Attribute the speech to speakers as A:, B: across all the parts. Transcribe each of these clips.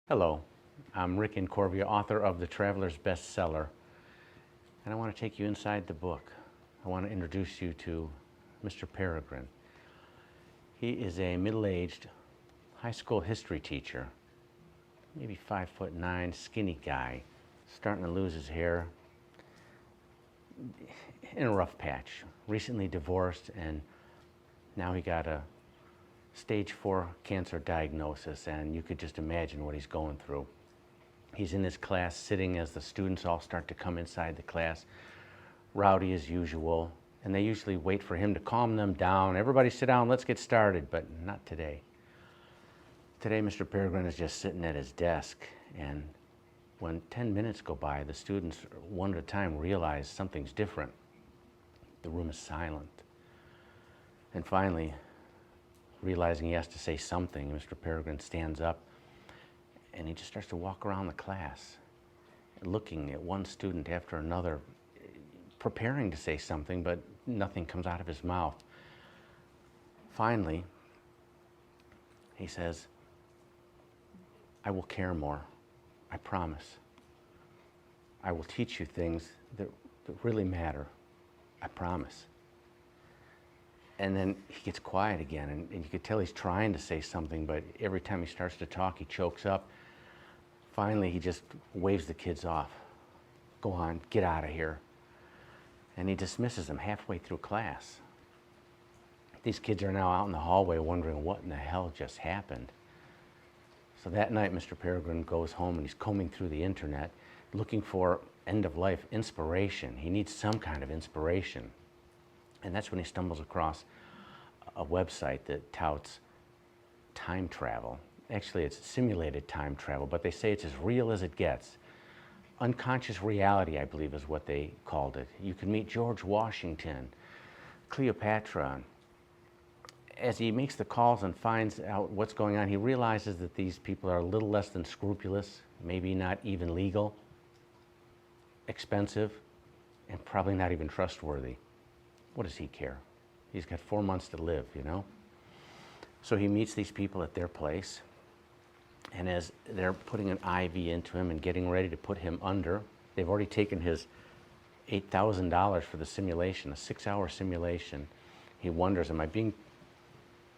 A: Hello, I'm Rick Incorvia, author of the Traveler's Bestseller, and I want to take you inside the book. I want to introduce you to Mr. Peregrine. He is a middle-aged high school history teacher, maybe 5'9", skinny guy, starting to lose his hair, in a rough patch, recently divorced, and now he got a stage 4 cancer diagnosis, and you could just imagine what he's going through. He's in his class sitting as the students all start to come inside the class, rowdy as usual, and they usually wait for him to calm them down. Everybody sit down, let's get started, but not today. Today, Mr. Peregrine is just sitting at his desk, and when 10 minutes go by, the students one at a time realize something's different. The room is silent. And finally, realizing he has to say something, Mr. Peregrine stands up and he just starts to walk around the class, looking at one student after another, preparing to say something, but nothing comes out of his mouth. Finally, he says, "I will care more, I promise. I will teach you things that really matter, I promise." And then he gets quiet again, and you could tell he's trying to say something, but every time he starts to talk, he chokes up. Finally, he just waves the kids off. "Go on, get out of here." And he dismisses them halfway through class. These kids are now out in the hallway wondering what in the hell just happened. So that night, Mr. Peregrine goes home and he's combing through the internet, looking for end-of-life inspiration. He needs some kind of inspiration. And that's when he stumbles across a website that touts time travel. Actually, it's simulated time travel, but they say it's as real as it gets. Unconscious reality, I believe, is what they called it. You can meet George Washington, Cleopatra. As he makes the calls and finds out what's going on, he realizes that these people are a little less than scrupulous, maybe not even legal, expensive, and probably not even trustworthy. What does he care? He's got 4 months to live, you know? So he meets these people at their place, and as they're putting an IV into him and getting ready to put him under, they've already taken his $8,000 for the simulation, a 6-hour simulation. He wonders, am I being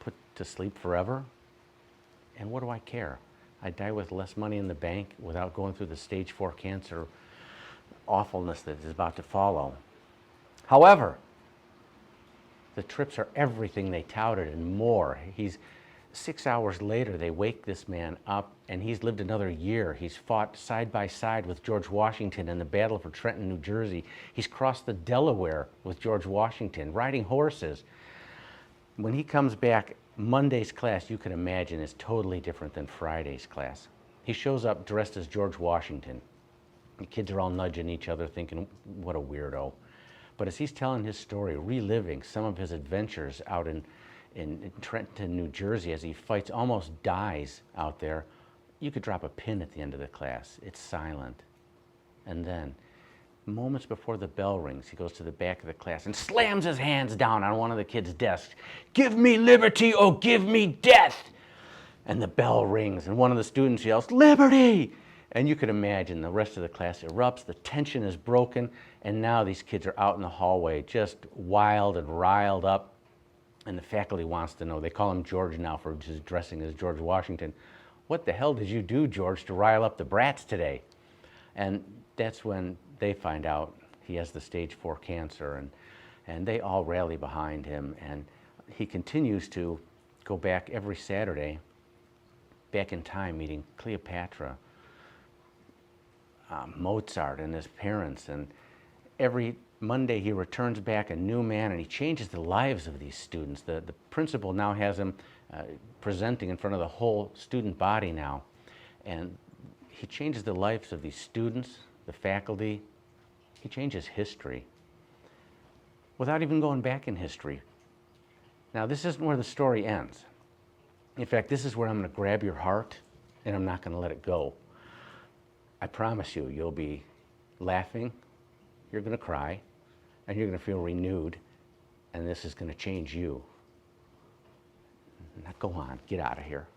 A: put to sleep forever? And what do I care? I die with less money in the bank without going through the stage 4 cancer awfulness that is about to follow. However, the trips are everything they touted and more. 6 hours later, they wake this man up, and he's lived another year. He's fought side by side with George Washington in the Battle for Trenton, New Jersey. He's crossed the Delaware with George Washington, riding horses. When he comes back, Monday's class, you can imagine, is totally different than Friday's class. He shows up dressed as George Washington. The kids are all nudging each other, thinking, what a weirdo. But as he's telling his story, reliving some of his adventures out in Trenton, New Jersey, as he fights, almost dies out there, you could drop a pin at the end of the class. It's silent. And then, moments before the bell rings, he goes to the back of the class and slams his hands down on one of the kids' desks. "Give me liberty or give me death!" And the bell rings, and one of the students yells, "Liberty!" And you could imagine the rest of the class erupts, the tension is broken, and now these kids are out in the hallway just wild and riled up, and the faculty wants to know. They call him George now for just dressing as George Washington. "What the hell did you do, George, to rile up the brats today?" And that's when they find out he has the stage 4 cancer, and they all rally behind him, and he continues to go back every Saturday, back in time, meeting Cleopatra, Mozart and his parents, and every Monday he returns back a new man, and he changes the lives of these students. The principal now has him presenting in front of the whole student body now, and he changes the lives of these students, the faculty. He changes history without even going back in history. Now, this isn't where the story ends. In fact, this is where I'm going to grab your heart, and I'm not going to let it go. I promise you, you'll be laughing, you're going to cry, and you're going to feel renewed, and this is going to change you. Now go on, get out of here.